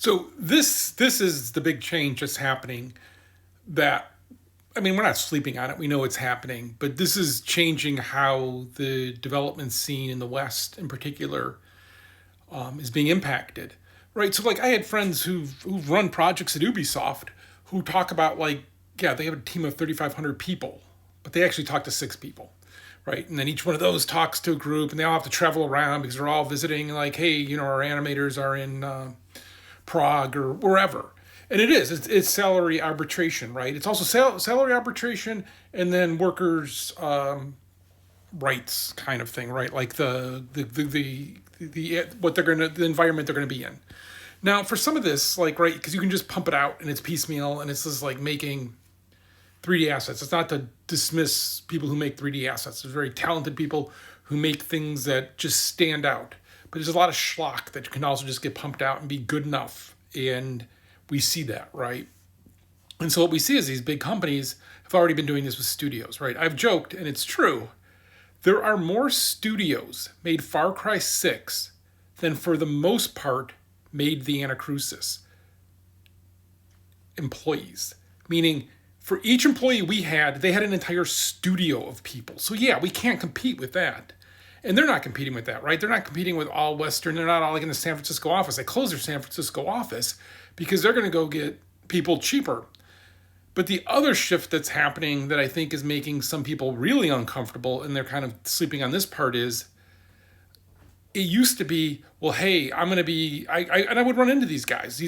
So this is the big change that's happening. That I mean, we're not sleeping on it. We know it's happening, but this is changing how the development scene in the West, in particular, is being impacted. Right. So, like, I had friends who've run projects at Ubisoft who talk about, like, yeah, they have a team of 3,500 people, but they actually talk to 6 people. Right. And then each one of those talks to a group, and they all have to travel around because they're all visiting, like, hey, our animators are in Prague or wherever. And it's salary arbitration, right? It's also salary arbitration, and then workers' rights kind of thing, right? Like the what they're gonna the environment they're gonna be in. Now, for some of this, like, right, because you can just pump it out and it's piecemeal, and it's just like making 3D assets. It's not to dismiss people who make 3D assets. There's very talented people who make things that just stand out. But there's a lot of schlock that can also just get pumped out and be good enough. And we see that, right? And so what we see is these big companies have already been doing this with studios, right? I've joked, and it's true. There are more studios made Far Cry 6 than, for the most part, made the Anacrusis employees. Meaning, for each employee we had, they had an entire studio of people. So yeah, we can't compete with that. And they're not competing with that, right? They're not competing with all Western. They're not all like in the San Francisco office. They closed their San Francisco office because they're going to go get people cheaper. But the other shift that's happening that I think is making some people really uncomfortable, and they're kind of sleeping on this part, is it used to be, well, hey, I'm going to be, and I would run into these guys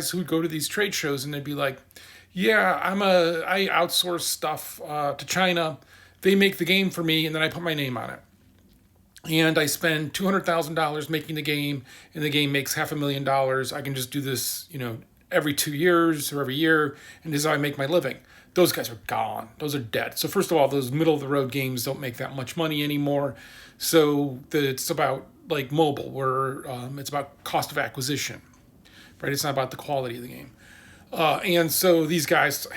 who would go to these trade shows, and they'd be like, yeah, I outsource stuff to China. They make the game for me, and then I put my name on it. And I spend $200,000 making the game, and the game makes $500,000. I can just do this, every 2 years or every year, and this is how I make my living. Those guys are gone. Those are dead. So first of all, those middle of the road games don't make that much money anymore. So it's about like mobile, where it's about cost of acquisition, right? It's not about the quality of the game. And so these guys,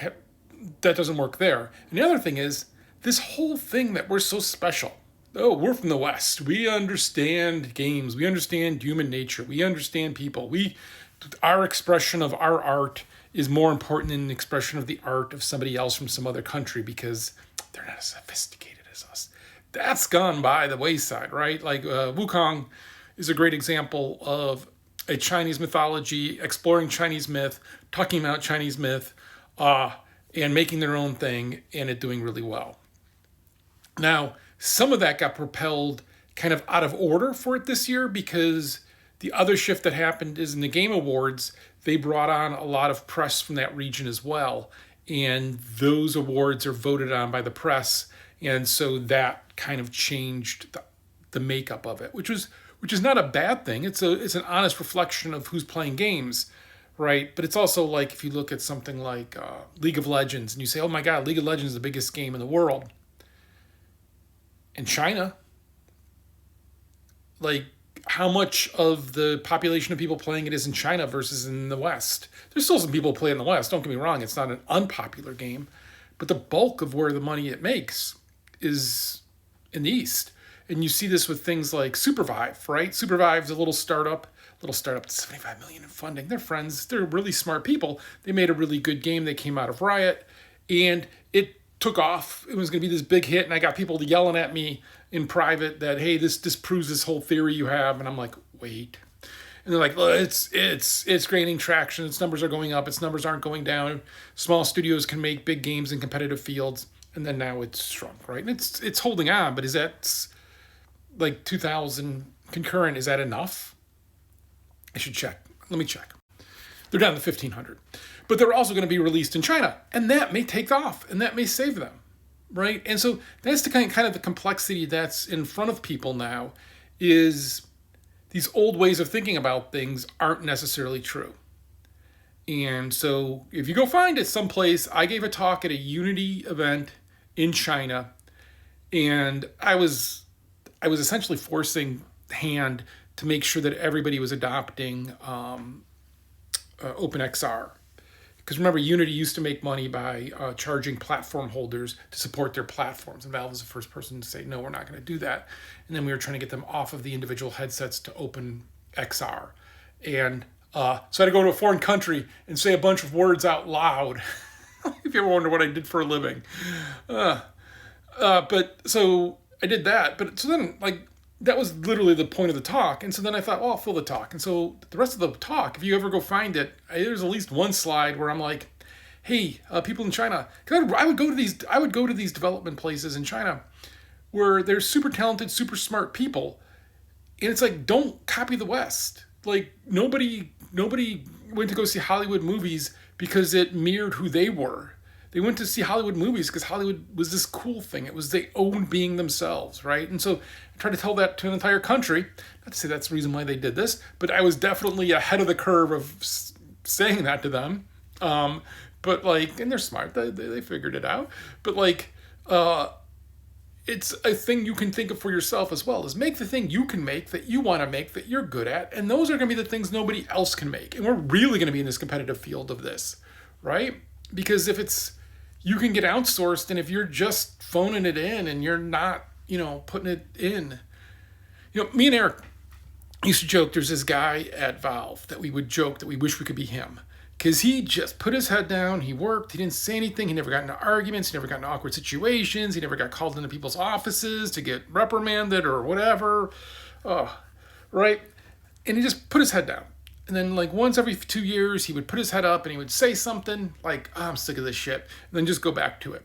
that doesn't work there. And the other thing is this whole thing that we're so special. Oh, we're from the West. We understand games. We understand human nature. We understand people. Our expression of our art is more important than the expression of the art of somebody else from some other country because they're not as sophisticated as us. That's gone by the wayside, right? Like Wukong is a great example of a Chinese mythology, exploring Chinese myth, talking about Chinese myth, and making their own thing, and it doing really well. Now, some of that got propelled kind of out of order for it this year because the other shift that happened is in the Game Awards, they brought on a lot of press from that region as well. And those awards are voted on by the press. And so that kind of changed the makeup of it, which is not a bad thing. It's an honest reflection of who's playing games, right? But it's also like if you look at something like League of Legends and you say, oh my God, League of Legends is the biggest game in the world. In China, like, how much of the population of people playing it is in China versus in the West? There's still some people play in the West, don't get me wrong, it's not an unpopular game, but the bulk of where the money it makes is in the East. And you see this with things like Supervive, right? Supervive's a little startup, $75 million in funding. They're friends, they're really smart people. They made a really good game, they came out of Riot, and it took off. It was going to be this big hit, and I got people yelling at me in private that, hey, this disproves this whole theory you have, and I'm like, wait. And they're like, well, it's gaining traction. Its numbers are going up. Its numbers aren't going down. Small studios can make big games in competitive fields, and then now it's shrunk, right? And it's holding on, but is that like 2,000 concurrent? Is that enough? I should check. Let me check. They're down to 1,500. But they're also going to be released in China, and that may take off, and that may save them, right? And so that's the kind of the complexity that's in front of people now, is these old ways of thinking about things aren't necessarily true. And so if you go find it someplace, I gave a talk at a Unity event in China, and I was essentially forcing hand to make sure that everybody was adopting OpenXR. Because remember, Unity used to make money by charging platform holders to support their platforms. And Valve was the first person to say, no, we're not going to do that. And then we were trying to get them off of the individual headsets to OpenXR. And So I had to go to a foreign country and say a bunch of words out loud. If you ever wonder what I did for a living. But so I did that. But so then, like, that was literally the point of the talk. And so then I thought, well, I'll fill the talk. And so the rest of the talk, if you ever go find it, there's at least one slide where I'm like, hey, people in China, because I would go to these development places in China where there's super talented, super smart people, and it's like, don't copy the West. Like nobody went to go see Hollywood movies because it mirrored who they were. They went to see Hollywood movies because Hollywood was this cool thing. It was they owned being themselves, right? And so I tried to tell that to an entire country. Not to say that's the reason why they did this, but I was definitely ahead of the curve of saying that to them. But like, and they're smart. They figured it out. But like, it's a thing you can think of for yourself as well. Is make the thing you can make that you want to make that you're good at, and those are going to be the things nobody else can make. And we're really going to be in this competitive field of this, right? Because if it's you can get outsourced, and if you're just phoning it in and you're not, putting it in, me and Eric used to joke. There's this guy at Valve that we would joke that we wish we could be him. Because he just put his head down, he worked, he didn't say anything, he never got into arguments, he never got into awkward situations, he never got called into people's offices to get reprimanded or whatever, right? And he just put his head down. And then like once every 2 years, he would put his head up and he would say something like, I'm sick of this shit, and then just go back to it.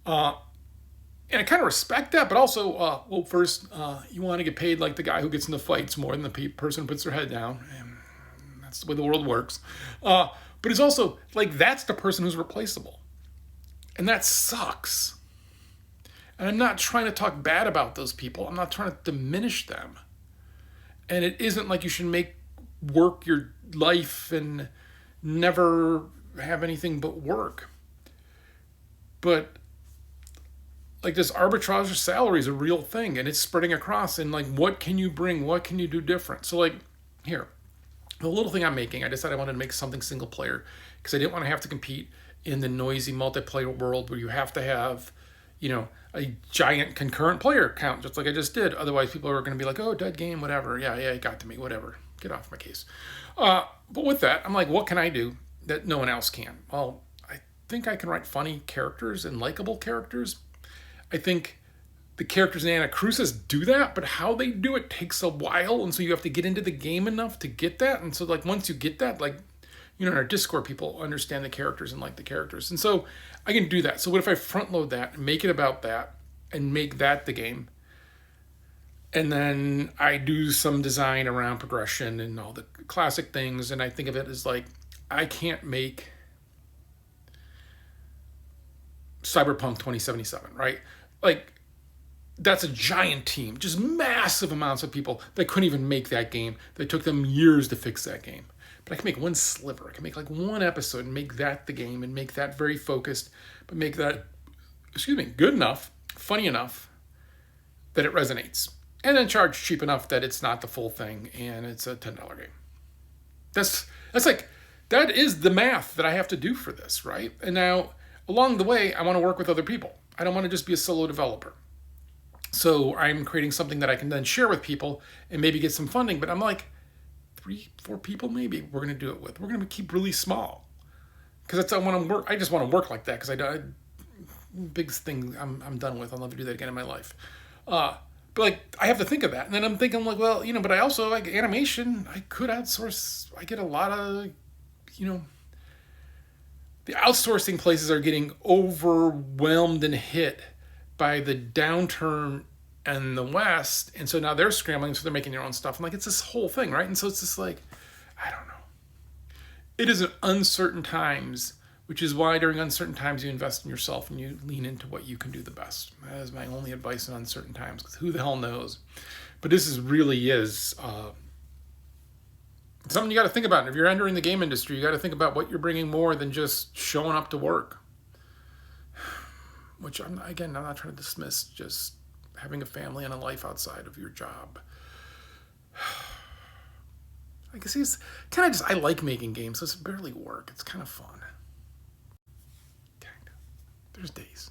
And I kind of respect that, but also, first, you want to get paid like the guy who gets into fights more than the person who puts their head down. That's the way the world works. But it's also like that's the person who's replaceable. And that sucks. And I'm not trying to talk bad about those people. I'm not trying to diminish them. And it isn't like you should make work your life and never have anything but work. But like this arbitrage of salary is a real thing, and it's spreading across. And like, what can you bring? What can you do different? So like here, the little thing I'm making, I decided I wanted to make something single player because I didn't want to have to compete in the noisy multiplayer world where you have to have, a giant concurrent player count, just like I just did. Otherwise, people are going to be like, oh, dead game, whatever. Yeah, it got to me, whatever. Get off my case. But with that, I'm like, what can I do that no one else can? Well, I think I can write funny characters and likable characters. I think the characters in Anacrusis do that, but how they do it takes a while, and so you have to get into the game enough to get that. And so like once you get that, like in our Discord, people understand the characters and like the characters, and so I can do that. So what if I front load that and make it about that and make that the game, and then I do some design around progression and all the classic things, and I think of it as like I can't make Cyberpunk 2077, right? Like that's a giant team, just massive amounts of people that couldn't even make that game. That took them years to fix that game. But I can make one sliver. I can make like one episode and make that the game and make that very focused, but make that, good enough, funny enough that it resonates. And then charge cheap enough that it's not the full thing and it's a $10 game. That's like, that is the math that I have to do for this, right? And now, along the way, I want to work with other people. I don't want to just be a solo developer. So I'm creating something that I can then share with people and maybe get some funding. But I'm like, 3-4 people maybe we're going to do it with. We're going to keep really small. Because that's I want to work. I just want to work like that because big thing I'm done with. I'll never do that again in my life. But like I have to think of that. And then I'm thinking like, well, but I also like animation. I could outsource. I get a lot of, the outsourcing places are getting overwhelmed and hit by the downturn in the West, and so now they're scrambling, so they're making their own stuff. And like it's this whole thing, right? And so it's just like, I don't know. It is an uncertain times, which is why during uncertain times you invest in yourself and you lean into what you can do the best. That is my only advice in uncertain times, because who the hell knows? But this really is something you got to think about. And if you're entering the game industry, you got to think about what you're bringing more than just showing up to work. Which I'm not trying to dismiss just having a family and a life outside of your job. I guess it's kind of I like making games, so it's barely work. It's kind of fun. There's days.